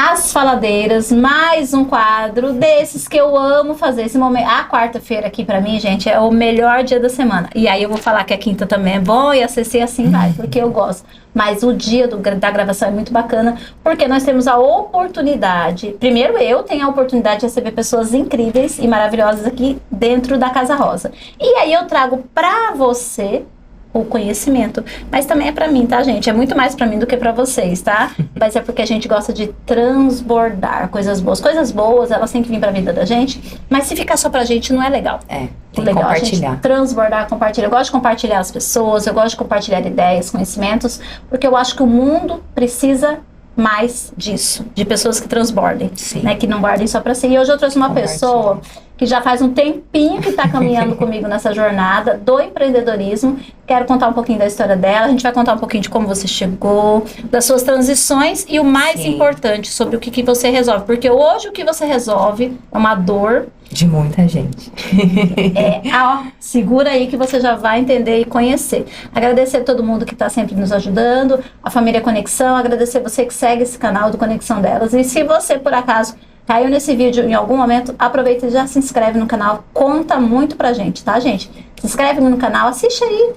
As Faladeiras, mais um quadro desses que eu amo fazer. Esse momento, a quarta-feira aqui pra mim, gente, é o melhor dia da semana. E aí eu vou falar que a quinta também é bom e a sexta assim vai, porque eu gosto. Mas o dia da gravação é muito bacana, porque nós temos a oportunidade. Primeiro, eu tenho a oportunidade de receber pessoas incríveis e maravilhosas aqui dentro da Casa Rosa. E aí eu trago pra você o conhecimento, mas também é pra mim, tá, gente? É muito mais pra mim do que pra vocês, tá? Mas é porque a gente gosta de transbordar coisas boas. Coisas boas, elas têm que vir pra vida da gente, mas se ficar só pra gente não é legal. Tem o que legal é a compartilhar. gente transbordar, compartilhar. Eu gosto de compartilhar as pessoas, eu gosto de compartilhar ideias, conhecimentos, porque eu acho que o mundo precisa mais disso, de pessoas que transbordem, né, que não guardem só pra si. E hoje eu trouxe uma pessoa que já faz um tempinho que está caminhando comigo nessa jornada do empreendedorismo. Quero contar um pouquinho da história dela, a gente vai contar um pouquinho de como você chegou, das suas transições e o mais importante, sobre o que você resolve, porque hoje o que você resolve é uma dor de muita gente. Segura aí que você já vai entender e conhecer. Agradecer a todo mundo que está sempre nos ajudando, a família Conexão, agradecer você que segue esse canal do Conexão Delas. E se você, por acaso, caiu nesse vídeo em algum momento, aproveita e já se inscreve no canal, conta muito pra gente, tá, gente? Se inscreve no canal, assiste aí,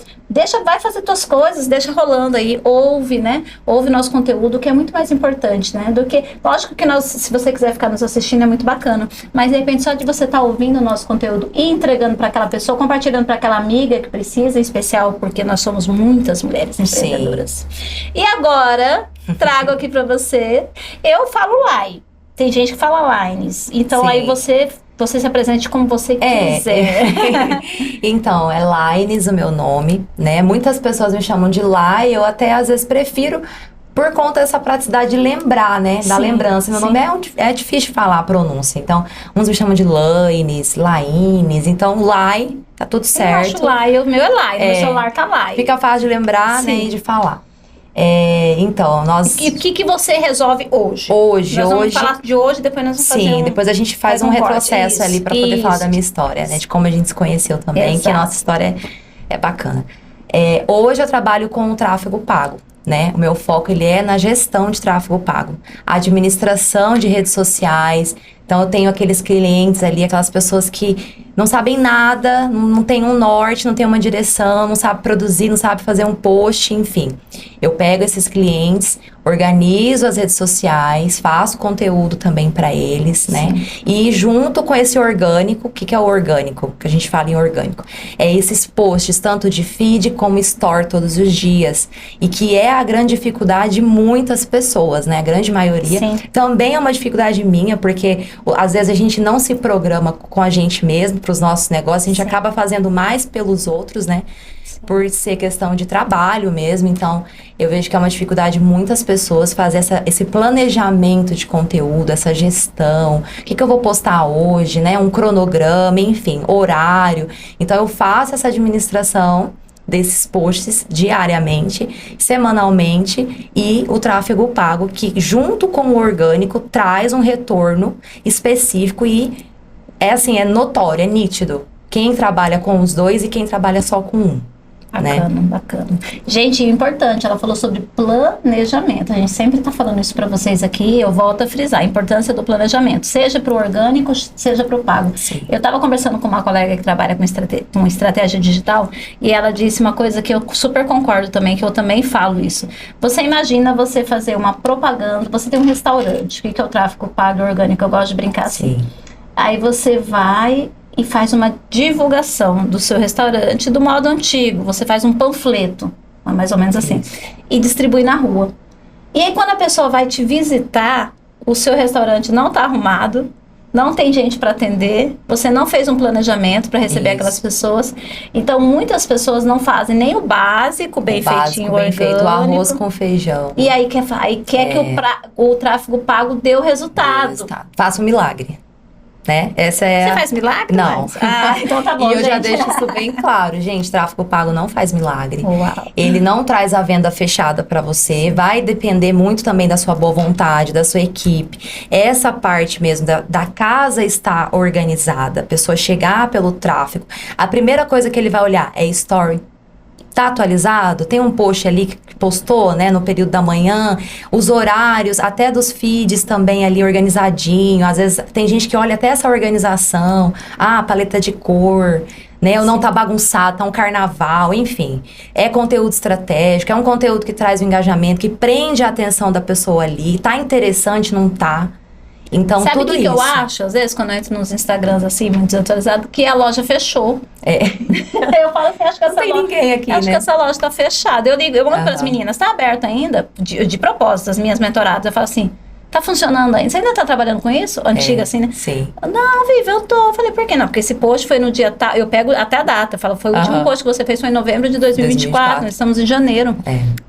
vai fazer tuas coisas, deixa rolando aí, ouve, né? Ouve nosso conteúdo, que é muito mais importante, né? Do que, lógico que se você quiser ficar nos assistindo é muito bacana, mas de repente só de você estar ouvindo o nosso conteúdo e entregando para aquela pessoa, compartilhando para aquela amiga que precisa, em especial porque nós somos muitas mulheres empreendedoras. E agora, trago aqui para você, eu falo Lai. Tem gente que fala Lines, então aí você se apresente como você quiser. Então, é Lines o meu nome, né? Muitas pessoas me chamam de Lai, eu até às vezes prefiro por conta dessa praticidade de lembrar, né? Da lembrança. Meu nome é difícil de falar a pronúncia, então uns me chamam de Laines, Laines, então Lai, tá tudo certo. Eu acho Lai, o meu é Lai, no meu celular tá Lai. Fica fácil de lembrar, né, e de falar. Então, nós... E o que você resolve hoje? Nós vamos falar de hoje, depois nós vamos fazer depois a gente faz um retrocesso ali pra poder falar da minha história, né? De como a gente se conheceu também, que a nossa história é bacana. Hoje eu trabalho com o tráfego pago, né? O meu foco, ele é na gestão de tráfego pago. Administração de redes sociais. Então, eu tenho aqueles clientes ali, aquelas pessoas que não sabem nada, não tem um norte, não tem uma direção, não sabe produzir, não sabe fazer um post, enfim. Eu pego esses clientes, organizo as redes sociais, faço conteúdo também para eles, né? E junto com esse orgânico, o que é o orgânico? Que a gente fala em orgânico. É esses posts, tanto de feed como store todos os dias. E que é a grande dificuldade de muitas pessoas, né? A grande maioria. Também é uma dificuldade minha, porque às vezes a gente não se programa com a gente mesmo, para os nossos negócios, a gente acaba fazendo mais pelos outros, né? Por ser questão de trabalho mesmo, então eu vejo que é uma dificuldade de muitas pessoas fazer esse planejamento de conteúdo, essa gestão, o que eu vou postar hoje, né? Um cronograma, enfim, horário. Então eu faço essa administração desses posts diariamente, semanalmente, e o tráfego pago, que junto com o orgânico traz um retorno específico e é notório, é nítido. Quem trabalha com os dois e quem trabalha só com um. Bacana, bacana. Gente, importante, ela falou sobre planejamento. A gente sempre tá falando isso para vocês aqui, eu volto a frisar, a importância do planejamento, seja pro orgânico, seja pro pago. Eu tava conversando com uma colega que trabalha com estratégia digital, e ela disse uma coisa que eu super concordo também, que eu também falo isso. Você imagina você fazer uma propaganda, você tem um restaurante, o que é o tráfego pago e orgânico? Eu gosto de brincar assim. Aí você vai e faz uma divulgação do seu restaurante do modo antigo. Você faz um panfleto, mais ou menos assim, e distribui na rua. E aí quando a pessoa vai te visitar, o seu restaurante não está arrumado, não tem gente para atender, você não fez um planejamento para receber aquelas pessoas. Então muitas pessoas não fazem nem o básico, bem feitinho, bem feito, o arroz com feijão. E aí quer que o tráfego pago dê o resultado. Faça um milagre. Né? Você faz milagre? Não. Então tá bom, E eu gente. já deixo isso bem claro, gente. Tráfego pago não faz milagre. Uau. Ele não traz a venda fechada para você. Vai depender muito também da sua boa vontade, da sua equipe. Essa parte mesmo da casa estar organizada. A pessoa chegar pelo tráfego. A primeira coisa que ele vai olhar é story. Tá atualizado? Tem um post ali que postou, né, no período da manhã, os horários, até dos feeds também ali organizadinho. Às vezes tem gente que olha até essa organização, paleta de cor, né, ou não tá bagunçado, tá um carnaval, enfim. É conteúdo estratégico, é um conteúdo que traz o engajamento, que prende a atenção da pessoa ali, tá interessante, não tá? Então, sabe tudo o que isso. eu acho, às vezes, quando eu entro nos Instagrams assim, muito desatualizado, que a loja fechou. Eu falo assim, acho que essa não tem loja, ninguém aqui, acho né? que essa loja tá fechada. Eu mando para as meninas, tá aberta ainda? De propósito, as minhas mentoradas. Eu falo assim, tá funcionando ainda? Você ainda tá trabalhando com isso? Antiga, assim, né? Sim. Não, Vivi, eu tô. Eu falei, por que não? Porque esse post foi no dia... Eu pego até a data. Eu falo, foi o último post que você fez, foi em novembro de 2024. Nós estamos em janeiro.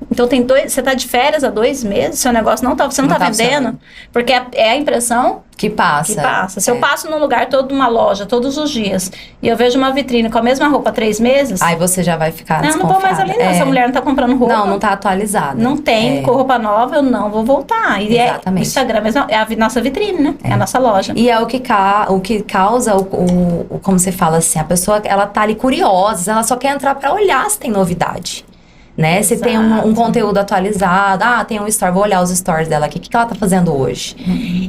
Então, você tá de férias há 2 meses, seu negócio você não tá vendendo. Porque é a impressão... Que passa. Se eu passo num lugar, uma loja, todos os dias, e eu vejo uma vitrine com a mesma roupa há 3 meses... Aí você já vai ficar desconfiada. Não vou mais ali, não. Essa mulher não tá comprando roupa. Não tá atualizada. Não tem com roupa nova, eu não vou voltar. E exatamente. O Instagram é a nossa vitrine, né? É a nossa loja. E é o que causa, como você fala assim, a pessoa, ela tá ali curiosa, ela só quer entrar pra olhar se tem novidade. Né? Se tem um conteúdo atualizado, tem um story, vou olhar os stories dela aqui, o que ela tá fazendo hoje?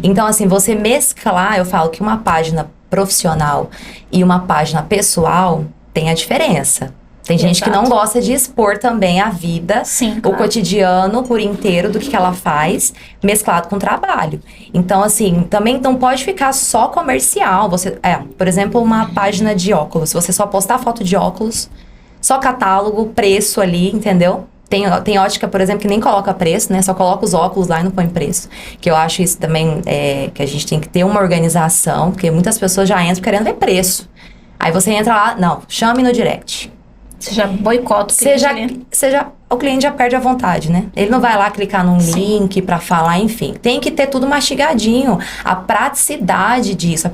Então, assim, você mesclar, eu falo que uma página profissional e uma página pessoal tem a diferença. Tem gente que não gosta de expor também a vida, o cotidiano por inteiro do que ela faz, mesclado com trabalho. Então, assim, também não pode ficar só comercial. Por exemplo, uma página de óculos, se você só postar foto de óculos, só catálogo, preço ali, entendeu? Tem ótica, por exemplo, que nem coloca preço, né? Só coloca os óculos lá e não põe preço. Que eu acho isso também, que a gente tem que ter uma organização, porque muitas pessoas já entram querendo ver preço. Aí você entra lá, não, chame no direct. Você já boicota o cliente. O cliente já perde a vontade, né? Ele não vai lá clicar num link pra falar, enfim. Tem que ter tudo mastigadinho. A praticidade disso.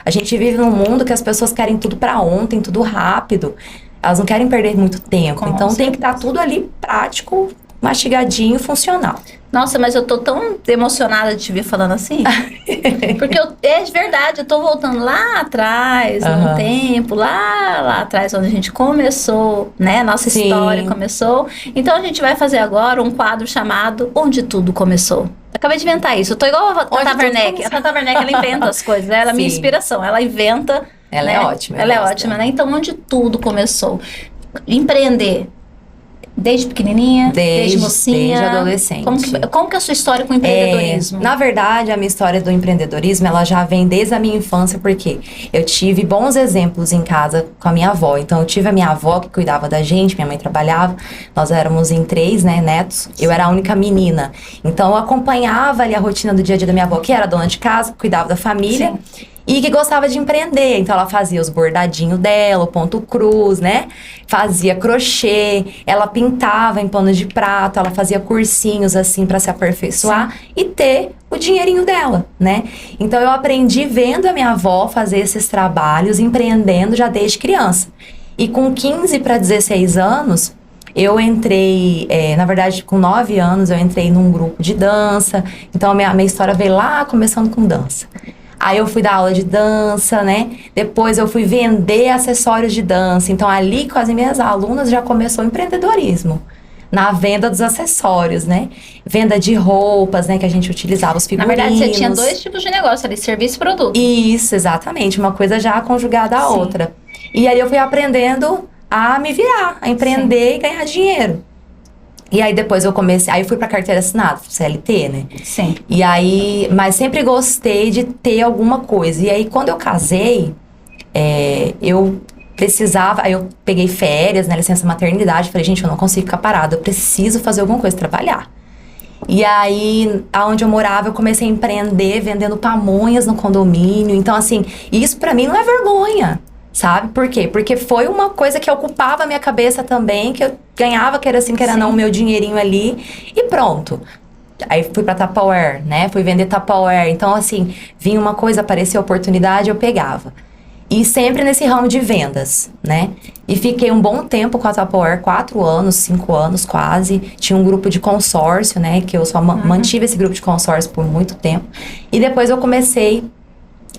A gente vive num mundo que as pessoas querem tudo pra ontem, tudo rápido. Elas não querem perder muito tempo. Então tem que estar tudo ali prático, mastigadinho, funcional. Nossa, mas eu tô tão emocionada de te ver falando assim. Porque é de verdade, eu tô voltando lá atrás, num tempo, lá atrás, onde a gente começou, né? Nossa história começou. Então a gente vai fazer agora um quadro chamado Onde Tudo Começou. Acabei de inventar isso. Eu tô igual a Tata Werneck. A Tata Werneck, ela inventa as coisas. Ela é a minha inspiração. Ela inventa... Ela é ótima. Ela é ótima, né? Então, onde tudo começou? Empreender. Desde pequenininha, desde mocinha. Desde adolescente. Como que é a sua história com o empreendedorismo? Na verdade, a minha história do empreendedorismo, ela já vem desde a minha infância, porque eu tive bons exemplos em casa com a minha avó. Então, eu tive a minha avó que cuidava da gente, minha mãe trabalhava, nós éramos em 3, né, netos. Eu era a única menina. Então, eu acompanhava ali a rotina do dia a dia da minha avó, que era dona de casa, cuidava da família. Sim. E que gostava de empreender. Então, ela fazia os bordadinhos dela, o ponto cruz, né? Fazia crochê, ela pintava em pano de prato, ela fazia cursinhos, assim, pra se aperfeiçoar e ter o dinheirinho dela, né? Então, eu aprendi vendo a minha avó fazer esses trabalhos, empreendendo já desde criança. E com 15 para 16 anos... Eu entrei, na verdade, com 9 anos, eu entrei num grupo de dança. Então, a minha história veio lá, começando com dança. Aí eu fui dar aula de dança, né? Depois eu fui vender acessórios de dança. Então, ali com as minhas alunas já começou o empreendedorismo. Na venda dos acessórios, né? Venda de roupas, né? Que a gente utilizava, os figurinos. Na verdade, você tinha 2 tipos de negócio ali, serviço e produto. Isso, exatamente. Uma coisa já conjugada à outra. E aí eu fui aprendendo a me virar, a empreender e ganhar dinheiro. E aí depois eu comecei, aí eu fui pra carteira assinada, CLT, né? Sim. E aí, mas sempre gostei de ter alguma coisa. E aí quando eu casei, eu precisava, aí eu peguei férias, né, licença maternidade, falei, gente, eu não consigo ficar parada, eu preciso fazer alguma coisa, trabalhar. E aí, aonde eu morava, eu comecei a empreender, vendendo pamonhas no condomínio. Então, assim, isso pra mim não é vergonha. Sabe? Por quê? Porque foi uma coisa que ocupava a minha cabeça também, que eu ganhava, que era assim, que era não o meu dinheirinho ali, e pronto. Aí fui pra Tupperware, né? Fui vender Tupperware. Então, assim, vinha uma coisa, aparecia oportunidade, eu pegava. E sempre nesse ramo de vendas, né? E fiquei um bom tempo com a Tupperware, 4 anos, 5 anos quase. Tinha um grupo de consórcio, né? Que eu só mantive esse grupo de consórcio por muito tempo. E depois eu comecei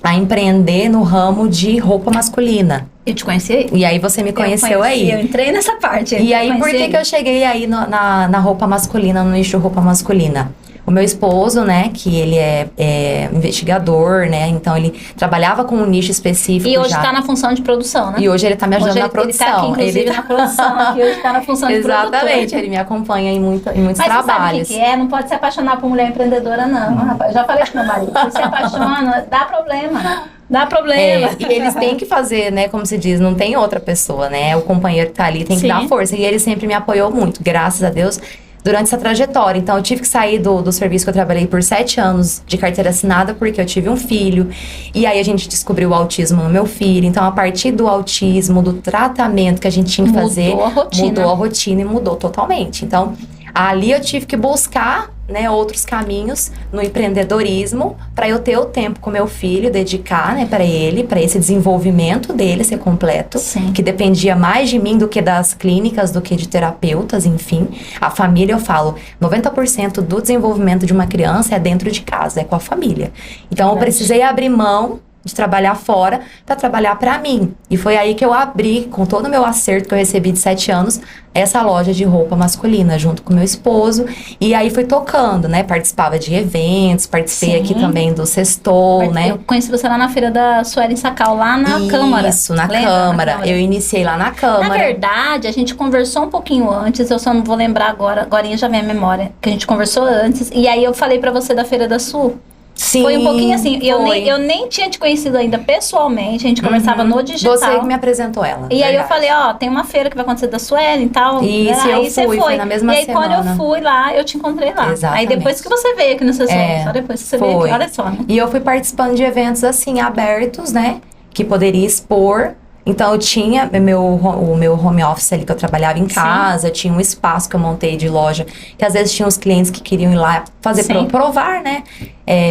a empreender no ramo de roupa masculina. Eu te conheci aí. E aí você me conheceu aí. Eu entrei nessa parte. E aí, por que eu cheguei aí na roupa masculina, no nicho de roupa masculina? O meu esposo, né, que ele é investigador, né, então ele trabalhava com um nicho específico. E hoje tá na função de produção, né? E hoje ele tá me ajudando na produção. Ele tá aqui, inclusive, na produção, aqui hoje tá na função de produtor. Exatamente, ele me acompanha em muitos Mas trabalhos. Mas você sabe o que é? Não pode se apaixonar por mulher empreendedora, não, rapaz. Eu já falei com meu marido, se apaixona, dá problema. Dá problema. E eles têm que fazer, né, como se diz, não tem outra pessoa, né? O companheiro que tá ali tem que dar força. E ele sempre me apoiou muito, graças a Deus, durante essa trajetória. Então, eu tive que sair do serviço que eu trabalhei por 7 anos de carteira assinada, porque eu tive um filho. E aí, a gente descobriu o autismo no meu filho. Então, a partir do autismo, do tratamento que a gente tinha que fazer, mudou a rotina e mudou totalmente. Então, ali eu tive que buscar, né, outros caminhos no empreendedorismo para eu ter o tempo com meu filho, dedicar, né, para ele, para esse desenvolvimento dele ser completo, que dependia mais de mim do que das clínicas, do que de terapeutas, enfim. A família, eu falo, 90% do desenvolvimento de uma criança é dentro de casa, é com a família. Então, eu precisei abrir mão de trabalhar fora para trabalhar para mim. E foi aí que eu abri, com todo o meu acerto que eu recebi de 7 anos, essa loja de roupa masculina, junto com meu esposo. E aí foi tocando, né? Participava de eventos, participei aqui também do Sextou, né? Eu conheci você lá na feira da Suelen Sacal, lá na Câmara. Isso, na Câmara. Eu iniciei lá na Câmara. Na verdade, a gente conversou um pouquinho antes, eu só não vou lembrar agora, agorinha já vem a memória, que a gente conversou antes. E aí eu falei pra você da Feira da Sul. Sim, foi um pouquinho assim, eu nem tinha te conhecido ainda pessoalmente, a gente conversava no digital. Você que me apresentou ela. E aí eu falei, ó, tem uma feira que vai acontecer da Suelen e tal. Isso, aí eu fui na mesma semana. E aí quando eu fui lá, eu te encontrei lá. Exatamente. Aí depois que você veio aqui no Sessão, só depois que você veio aqui, olha só, né? E eu fui participando de eventos assim, abertos, né, que poderia expor. Então, eu tinha o meu home office ali, que eu trabalhava em casa. Eu tinha um espaço que eu montei de loja, que às vezes tinha os clientes que queriam ir lá fazer, provar, né?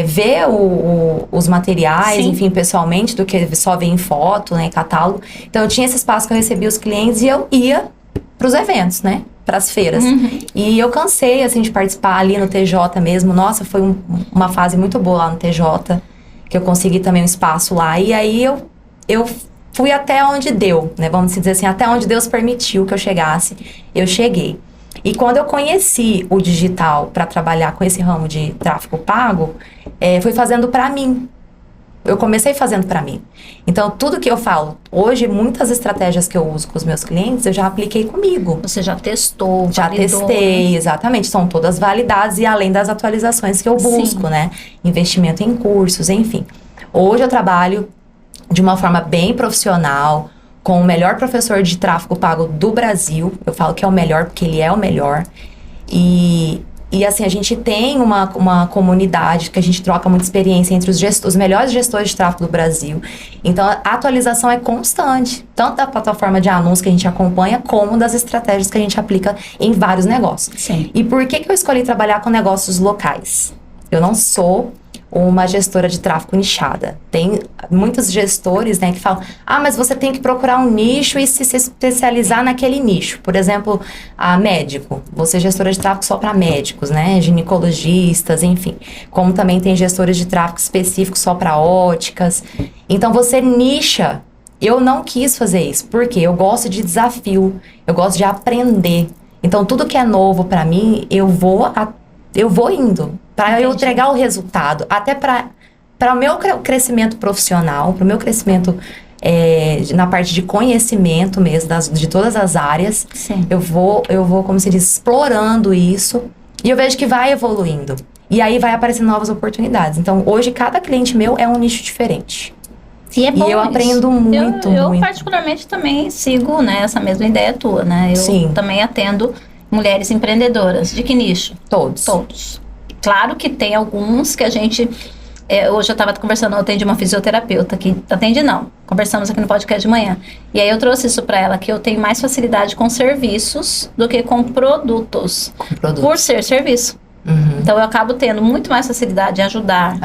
Ver os materiais, enfim, pessoalmente, do que só ver em foto, né, catálogo. Então, eu tinha esse espaço que eu recebia os clientes e eu ia pros eventos, né? Pras feiras. E eu cansei, assim, de participar ali no TJ mesmo. Nossa, foi uma fase muito boa lá no TJ, que eu consegui também um espaço lá. E aí, eu fui até onde deu, né? Vamos dizer assim, até onde Deus permitiu que eu chegasse, eu cheguei. E quando eu conheci o digital para trabalhar com esse ramo de tráfego pago, foi fazendo para mim. Eu comecei fazendo para mim. Então, tudo que eu falo, hoje, muitas estratégias que eu uso com os meus clientes, eu já apliquei comigo. Você já testou, já validou, testei, né? Exatamente. São todas validadas e além das atualizações que eu busco, né? Investimento em cursos, enfim. Hoje eu trabalho de uma forma bem profissional, com o melhor professor de tráfego pago do Brasil. Eu falo que é o melhor, porque ele é o melhor. E assim, a gente tem uma comunidade que a gente troca muita experiência entre os melhores gestores de tráfego do Brasil. Então, a atualização é constante, tanto da plataforma de anúncios que a gente acompanha, como das estratégias que a gente aplica em vários negócios. Sim. E por que eu escolhi trabalhar com negócios locais? Eu não sou uma gestora de tráfego nichada. Tem muitos gestores, né, que falam, mas você tem que procurar um nicho e se especializar naquele nicho. Por exemplo, médico. Você é gestora de tráfego só para médicos, né, ginecologistas, enfim. Como também tem gestores de tráfego específicos só para óticas. Então, você nicha. Eu não quis fazer isso, porque eu gosto de desafio, eu gosto de aprender. Então, tudo que é novo para mim, eu vou indo. Para eu entregar o resultado, até para o meu crescimento profissional, para o meu crescimento na parte de conhecimento mesmo, de todas as áreas. Sim. Eu vou, como se diz, explorando isso, e eu vejo que vai evoluindo. E aí vai aparecendo novas oportunidades. Então, hoje, cada cliente meu é um nicho diferente. E é bom eu aprendo muito, eu particularmente também sigo, né, essa mesma ideia tua, né? Eu também atendo mulheres empreendedoras. De que nicho? Todos. Claro que tem alguns que a gente... hoje eu estava conversando, eu atendi uma fisioterapeuta que... Conversamos aqui no podcast de manhã. E aí eu trouxe isso para ela, que eu tenho mais facilidade com serviços do que com produtos. Por ser serviço. Então eu acabo tendo muito mais facilidade em ajudar.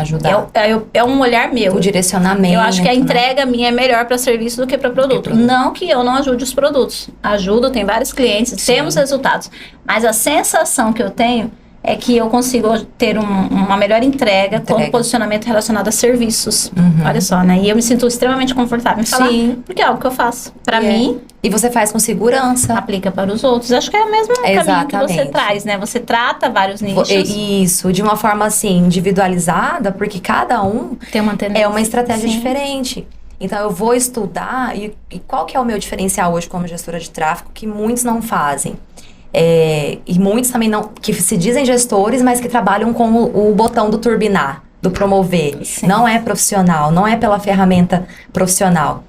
É um olhar meu. O direcionamento. Eu acho que a entrega minha é melhor para serviço do que para produto. Não que eu não ajude os produtos. Ajudo, tem vários clientes, temos resultados. Mas a sensação que eu tenho é que eu consigo ter uma melhor entrega com o posicionamento relacionado a serviços. Olha só, né? E eu me sinto extremamente confortável em falar, porque é algo que eu faço para mim. E você faz com segurança. Aplica para os outros. Acho que é o mesmo caminho que você traz, né? Você trata vários nichos. Isso, de uma forma assim, individualizada, porque cada um tem uma tendência. É uma estratégia diferente. Então, eu vou estudar, e qual que é o meu diferencial hoje como gestora de tráfego, que muitos não fazem. E muitos também não, que se dizem gestores, mas que trabalham com o botão do turbinar, do promover. Sim. Não é profissional, não é pela ferramenta profissional.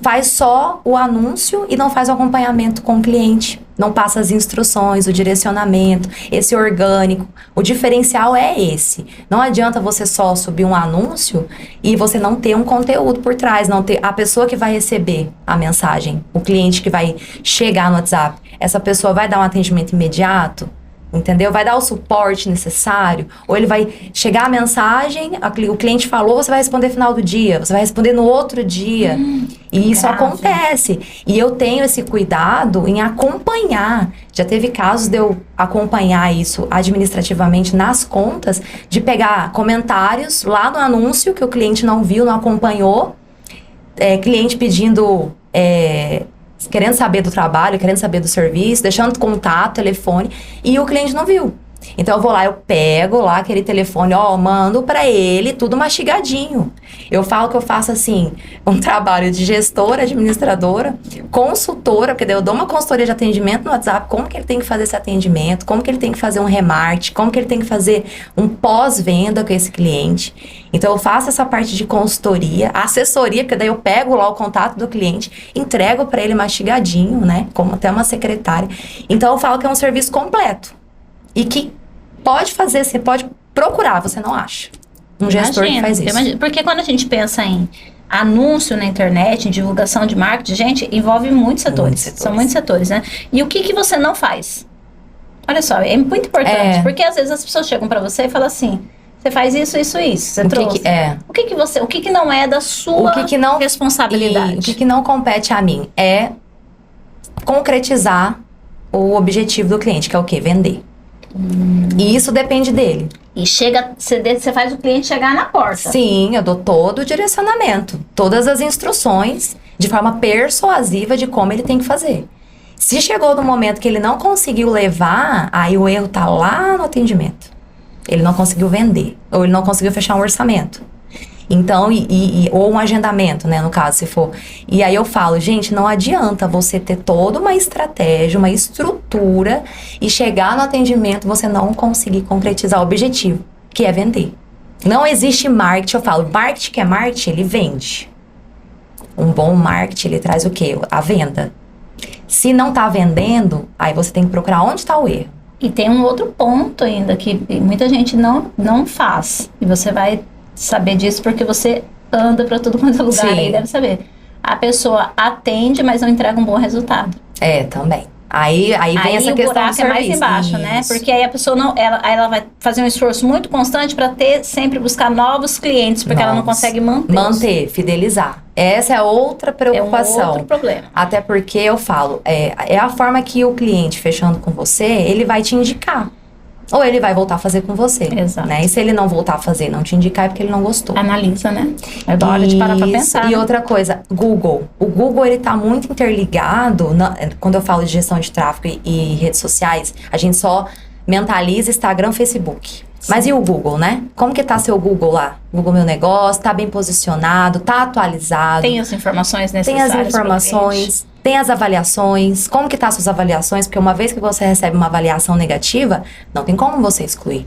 Faz só o anúncio e não faz o acompanhamento com o cliente. Não passa as instruções, o direcionamento, esse orgânico. O diferencial é esse. Não adianta você só subir um anúncio e você não ter um conteúdo por trás, não ter a pessoa que vai receber a mensagem, o cliente que vai chegar no WhatsApp. Essa pessoa vai dar um atendimento imediato? Entendeu? Vai dar o suporte necessário? Ou ele vai chegar a mensagem, o cliente falou, você vai responder no final do dia, você vai responder no outro dia. E isso acontece. E eu tenho esse cuidado em acompanhar. Já teve casos de eu acompanhar isso administrativamente nas contas, de pegar comentários lá no anúncio que o cliente não viu, não acompanhou. Cliente pedindo... querendo saber do trabalho, querendo saber do serviço, deixando contato, telefone, e o cliente não viu. Então, eu vou lá, eu pego lá aquele telefone, mando pra ele, tudo mastigadinho. Eu falo que eu faço, assim, um trabalho de gestora, administradora, consultora, porque daí eu dou uma consultoria de atendimento no WhatsApp, como que ele tem que fazer esse atendimento, como que ele tem que fazer um remarketing, como que ele tem que fazer um pós-venda com esse cliente. Então, eu faço essa parte de consultoria, assessoria, porque daí eu pego lá o contato do cliente, entrego pra ele mastigadinho, né, como até uma secretária. Então, eu falo que é um serviço completo. E que pode fazer, você pode procurar, você não acha. Um gestor que faz isso. Porque quando a gente pensa em anúncio na internet, em divulgação de marketing, gente, envolve muitos setores. São muitos setores, né? E o que você não faz? Olha só, é muito importante. Porque às vezes as pessoas chegam pra você e falam assim, você faz isso, isso, isso. Você trouxe. O que não é da sua responsabilidade? O que não compete a mim é concretizar o objetivo do cliente, que é o quê? Vender. E isso depende dele. E você faz o cliente chegar na porta. Sim, eu dou todo o direcionamento, todas as instruções, de forma persuasiva de como ele tem que fazer. Se chegou no momento que ele não conseguiu levar, aí o erro tá lá no atendimento. Ele não conseguiu vender, ou ele não conseguiu fechar um orçamento. Então, ou um agendamento, né, no caso, se for. E aí eu falo, gente, não adianta você ter toda uma estratégia, uma estrutura e chegar no atendimento você não conseguir concretizar o objetivo, que é vender. Não existe marketing, eu falo, marketing que é marketing, ele vende. Um bom marketing, ele traz o quê? A venda. Se não tá vendendo, aí você tem que procurar onde está o erro. E tem um outro ponto ainda que muita gente não faz. E você vai saber disso porque você anda para todo quanto é lugar e deve saber. A pessoa atende, mas não entrega um bom resultado. Também. Aí vem essa questão do serviço. É mais embaixo, né? Porque aí a pessoa ela vai fazer um esforço muito constante para sempre buscar novos clientes, porque ela não consegue manter. Fidelizar. Essa é outra preocupação. É um outro problema. Até porque eu falo, é a forma que o cliente, fechando com você, ele vai te indicar. Ou ele vai voltar a fazer com você. Exato. Né? E se ele não voltar a fazer, não te indicar, é porque ele não gostou. Analisa, né? É da hora de parar pra pensar. E outra coisa, Google. O Google, ele tá muito interligado, quando eu falo de gestão de tráfego e redes sociais, a gente só mentaliza Instagram, Facebook. Sim. Mas e o Google, né? Como que tá seu Google lá? Google Meu Negócio, tá bem posicionado, tá atualizado. Tem as informações necessárias. Tem as informações, tem as avaliações. Como que tá suas avaliações? Porque uma vez que você recebe uma avaliação negativa, não tem como você excluir.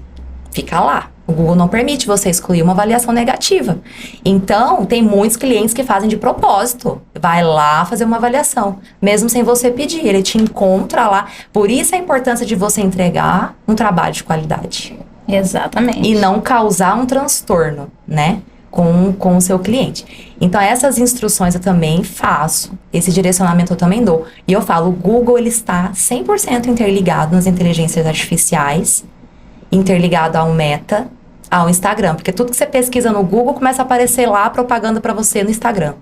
Fica lá. O Google não permite você excluir uma avaliação negativa. Então, tem muitos clientes que fazem de propósito. Vai lá fazer uma avaliação, mesmo sem você pedir. Ele te encontra lá. Por isso a importância de você entregar um trabalho de qualidade. Exatamente. E não causar um transtorno, né? Com o seu cliente. Então, essas instruções eu também faço. Esse direcionamento eu também dou. E eu falo, o Google, ele está 100% interligado nas inteligências artificiais, interligado ao Meta, ao Instagram. Porque tudo que você pesquisa no Google começa a aparecer lá propaganda para você no Instagram.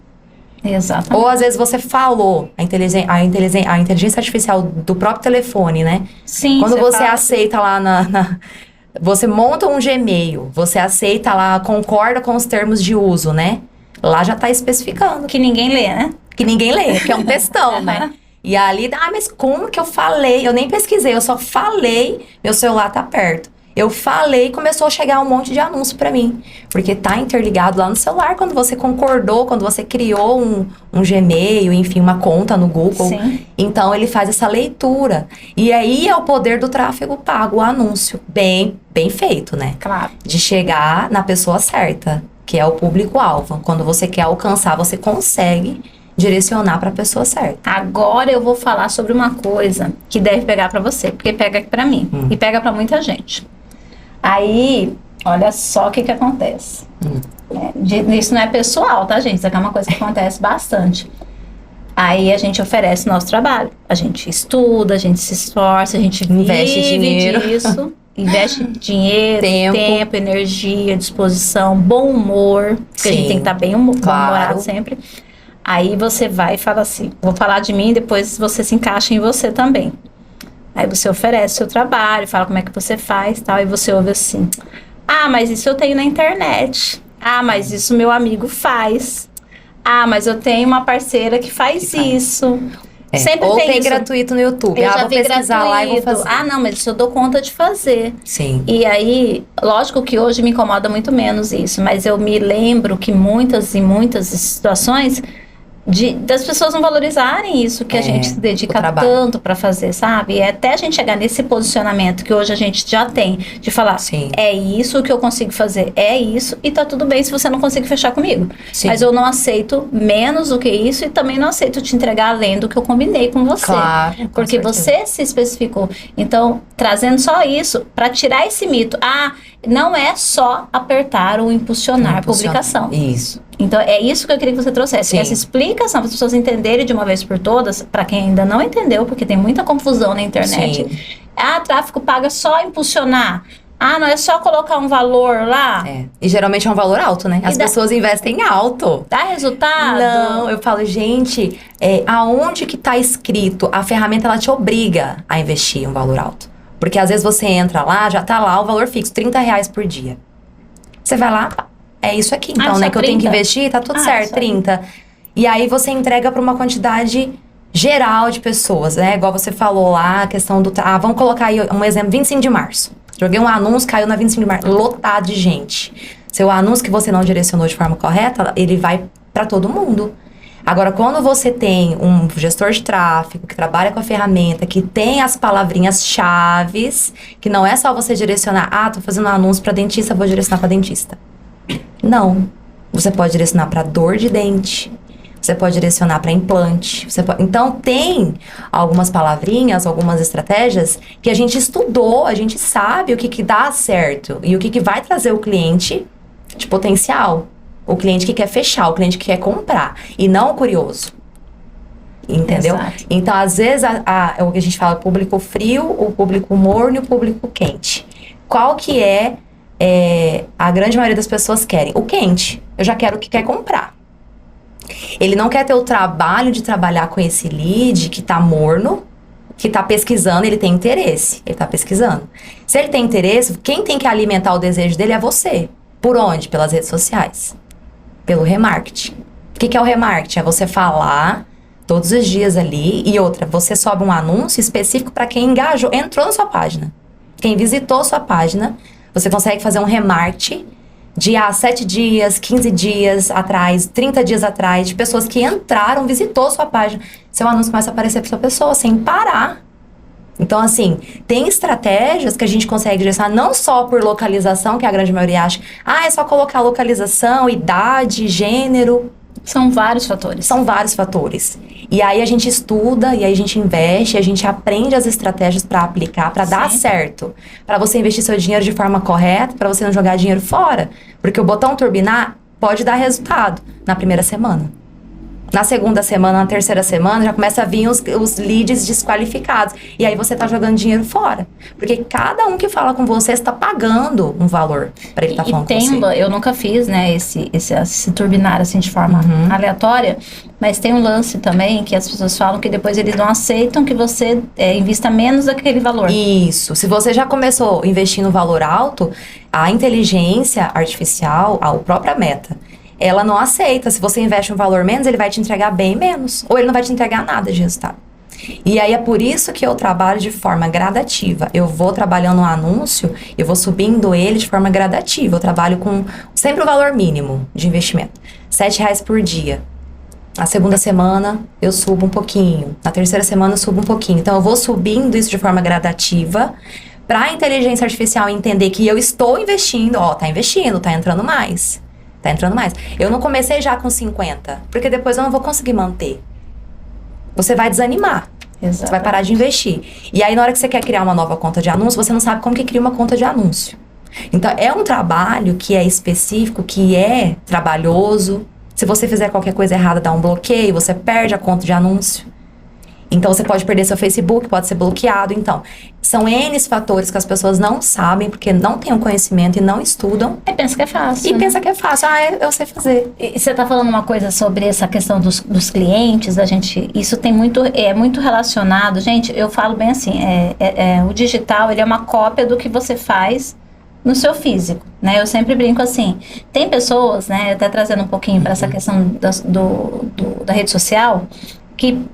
Exatamente. Ou às vezes você falou a inteligência artificial do próprio telefone, né? Sim. Quando você aceita lá você monta um Gmail, você aceita lá, concorda com os termos de uso, né? Lá já tá especificando. Que ninguém lê, né? Que ninguém lê, que é um textão, né? E ali, mas como que eu falei? Eu nem pesquisei, eu só falei, meu celular tá perto. Eu falei e começou a chegar um monte de anúncio pra mim. Porque tá interligado lá no celular, quando você concordou, quando você criou um Gmail, enfim, uma conta no Google. Sim. Então, ele faz essa leitura. E aí é o poder do tráfego pago, o anúncio. Bem feito, né? Claro. De chegar na pessoa certa, que é o público-alvo. Quando você quer alcançar, você consegue direcionar para a pessoa certa. Agora eu vou falar sobre uma coisa que deve pegar para você, porque pega para mim e pega para muita gente. Aí, olha só o que acontece. Isso não é pessoal, tá, gente? Isso aqui é uma coisa que acontece bastante. Aí a gente oferece nosso trabalho. A gente estuda, a gente se esforça, a gente investe dinheiro disso. Investe dinheiro, tempo, energia, disposição, bom humor. Porque a gente tem que estar bem humorado sempre. Aí você vai e fala assim, vou falar de mim, depois você se encaixa em você também. Aí você oferece o seu trabalho, fala como é que você faz, tal, e você ouve assim, mas isso eu tenho na internet. Mas isso meu amigo faz. Mas eu tenho uma parceira que faz isso. Sempre ou tem isso. Gratuito no YouTube. Eu já vou pesquisar gratuito. lá e vou fazer. Não, mas isso eu dou conta de fazer. Sim. E aí, lógico que hoje me incomoda muito menos isso, mas eu me lembro que muitas situações das pessoas não valorizarem isso que a gente se dedica tanto para fazer, sabe? E até a gente chegar nesse posicionamento que hoje a gente já tem, de falar, é isso que eu consigo fazer, é isso, e tá tudo bem se você não conseguir fechar comigo. Sim. Mas eu não aceito menos do que isso e também não aceito te entregar além do que eu combinei com você. Claro, porque você se especificou. Então, trazendo só isso, para tirar esse mito, não é só apertar ou impulsionar a publicação. Isso. Então, é isso que eu queria que você trouxesse. Essa explicação para as pessoas entenderem de uma vez por todas, para quem ainda não entendeu, porque tem muita confusão na internet. Tráfego pago é só impulsionar. Não é só colocar um valor lá. E geralmente é um valor alto, né? As pessoas investem alto. Dá resultado? Não, eu falo, gente, aonde que tá escrito? A ferramenta, ela te obriga a investir um valor alto. Porque às vezes você entra lá, já tá lá o valor fixo, R$30 por dia. Você vai lá, é isso aqui. Então, né, que 30? Eu tenho que investir, tá tudo certo, 30. E aí você entrega para uma quantidade geral de pessoas, né? Igual você falou lá, a questão do... vamos colocar aí um exemplo, 25 de março. Joguei um anúncio, caiu na 25 de março, lotado de gente. Seu anúncio que você não direcionou de forma correta, ele vai para todo mundo. Agora, quando você tem um gestor de tráfego que trabalha com a ferramenta, que tem as palavrinhas chaves, que não é só você direcionar, tô fazendo um anúncio para dentista, vou direcionar para dentista. Não. Você pode direcionar para dor de dente, você pode direcionar para implante. Então, tem algumas palavrinhas, algumas estratégias que a gente estudou, a gente sabe o que dá certo e o que vai trazer o cliente de potencial. O cliente que quer fechar, o cliente que quer comprar. E não o curioso. Entendeu? Exato. Então, às vezes, o que a gente fala, o público frio, o público morno e o público quente. Qual que a grande maioria das pessoas querem? O quente. Eu já quero o que quer comprar. Ele não quer ter o trabalho de trabalhar com esse lead que tá morno, que tá pesquisando, ele tem interesse. Ele tá pesquisando. Se ele tem interesse, quem tem que alimentar o desejo dele é você. Por onde? Pelas redes sociais. Pelo remarketing. O que é o remarketing? É você falar todos os dias ali. E outra, você sobe um anúncio específico para quem engajou, entrou na sua página. Quem visitou sua página, você consegue fazer um remarketing de 7 dias, 15 dias atrás, 30 dias atrás, de pessoas que entraram, visitou sua página. Seu anúncio começa a aparecer para sua pessoa sem parar. Então, assim, tem estratégias que a gente consegue direcionar não só por localização, que a grande maioria acha, é só colocar localização, idade, gênero. São vários fatores. São vários fatores. E aí a gente estuda, e aí a gente investe, a gente aprende as estratégias para aplicar, para dar certo. Para você investir seu dinheiro de forma correta, para você não jogar dinheiro fora. Porque o botão turbinar pode dar resultado na primeira semana. Na segunda semana, na terceira semana, já começa a vir os leads desqualificados. E aí você tá jogando dinheiro fora. Porque cada um que fala com você está pagando um valor para ele estar falando com você. Eu nunca fiz, né, esse turbinar assim de forma aleatória, mas tem um lance também que as pessoas falam que depois eles não aceitam que você invista menos daquele valor. Isso. Se você já começou investindo valor alto, a inteligência artificial, a própria Meta, ela não aceita. Se você investe um valor menos, ele vai te entregar bem menos. Ou ele não vai te entregar nada de resultado. E aí é por isso que eu trabalho de forma gradativa. Eu vou trabalhando um anúncio, eu vou subindo ele de forma gradativa. Eu trabalho com sempre o valor mínimo de investimento. R$7 por dia. Na segunda semana, eu subo um pouquinho. Na terceira semana, eu subo um pouquinho. Então, eu vou subindo isso de forma gradativa para a inteligência artificial entender que eu estou investindo. Ó, tá investindo, tá entrando mais. Tá entrando mais. Eu não comecei já com 50, porque depois eu não vou conseguir manter. Você vai desanimar. Exatamente. Você vai parar de investir. E aí, na hora que você quer criar uma nova conta de anúncio, você não sabe como que cria uma conta de anúncio. Então, é um trabalho que é específico, que é trabalhoso. Se você fizer qualquer coisa errada, dá um bloqueio, você perde a conta de anúncio. Então, você pode perder seu Facebook, pode ser bloqueado. Então, são N fatores que as pessoas não sabem, porque não têm o conhecimento e não estudam. E pensa que é fácil. E pensa que é fácil. Eu sei fazer. E você tá falando uma coisa sobre essa questão dos clientes, da gente... Isso tem muito relacionado. Gente, eu falo bem assim, o digital, ele é uma cópia do que você faz no seu físico, né? Eu sempre brinco assim, tem pessoas, né, até trazendo um pouquinho para essa questão da rede social, que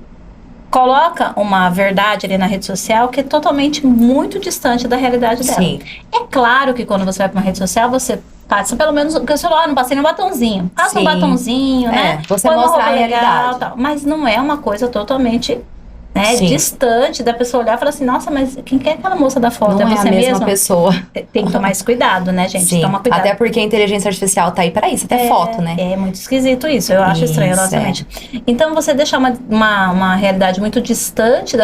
coloca uma verdade ali na rede social que é totalmente muito distante da realidade dela. Sim. É claro que quando você vai para uma rede social, você passa pelo menos, porque você falou, não passei no batonzinho. Passa um batonzinho, né? Você põe mostra uma roupa a realidade. legal, tal. Mas não é uma coisa totalmente... né, Sim. distante da pessoa olhar e falar assim, nossa, mas quem que é aquela moça da foto? Não é você a mesma mesma? pessoa. Tem que tomar esse cuidado, né, gente? Sim. Toma cuidado. Até porque a inteligência artificial tá aí pra isso, até foto, né? É muito esquisito isso, eu acho estranho, honestamente. Então, você deixar uma realidade muito distante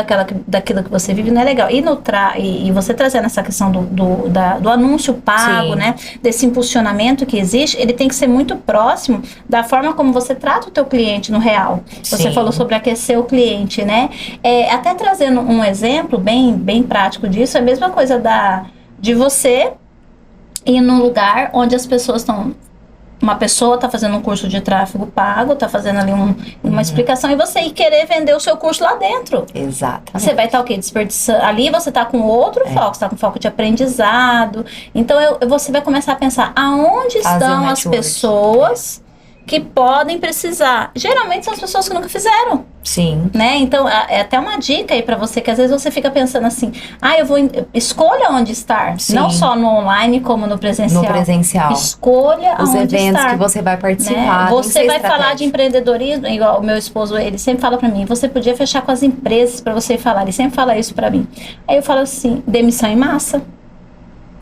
daquilo que você vive não é legal. E você trazendo essa questão do anúncio pago, Sim. né? Desse impulsionamento que existe, ele tem que ser muito próximo da forma como você trata o teu cliente no real. Você Sim. falou sobre aquecer o cliente, né? Até trazendo um exemplo bem prático disso, é a mesma coisa de você ir num lugar onde as pessoas estão... Uma pessoa está fazendo um curso de tráfego pago, está fazendo ali uma explicação, e você ir querer vender o seu curso lá dentro. Exatamente. Você vai estar o quê? Desperdiçando. Ali você está com outro foco, você está com foco de aprendizado. Então, você vai começar a pensar aonde estão as pessoas que podem precisar. Geralmente são as pessoas que nunca fizeram. Sim. Né? Então, é até uma dica aí pra você, que às vezes você fica pensando assim, escolha onde estar. Sim. Não só no online, como no presencial. No presencial. Escolha os aonde eventos estar, que você vai participar. né? Você vai falar de empreendedorismo, igual o meu esposo, ele sempre fala pra mim, você podia fechar com as empresas pra você falar. Ele sempre fala isso pra mim. Aí eu falo assim, demissão em massa.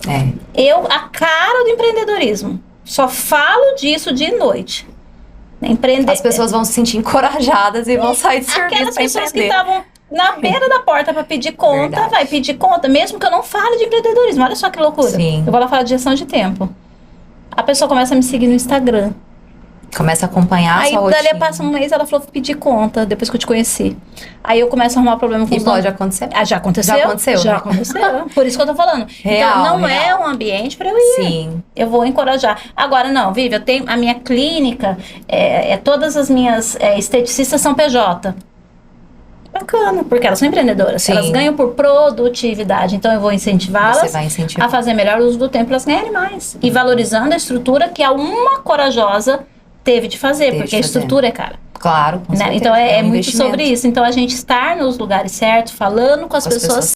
A cara do empreendedorismo. Só falo disso de noite. As pessoas vão se sentir encorajadas e vão sair de serviço Aquelas pra pessoas empreender. que estavam na beira da porta para pedir conta, Verdade. vai pedir conta, mesmo que eu não fale de empreendedorismo. Olha só que loucura. Sim. Eu vou lá falar de gestão de tempo. A pessoa começa a me seguir no Instagram. Começa a acompanhar a sua rotina. Aí, dali passa um mês, ela falou, pedir conta, depois que eu te conheci. Aí eu começo a arrumar problema com E os pode donos. acontecer. Já aconteceu? Já aconteceu, Já né? aconteceu. Por isso que eu tô falando. Real, então, não é real. um ambiente para eu ir. Sim. Eu vou encorajar. Agora, não, Vivi, eu tenho a minha clínica, todas as minhas esteticistas são PJ. Bacana, porque elas são empreendedoras. Sim. Elas ganham por produtividade. Então, eu vou Você incentivá-las vai incentivar. a fazer melhor uso do tempo para elas ganharem mais. E valorizando a estrutura que uma corajosa teve de fazer, Teve porque de a fazer. estrutura é cara. Claro, com Né? certeza. Então, é um muito investimento. sobre isso. Então, a gente estar nos lugares certos, falando com as pessoas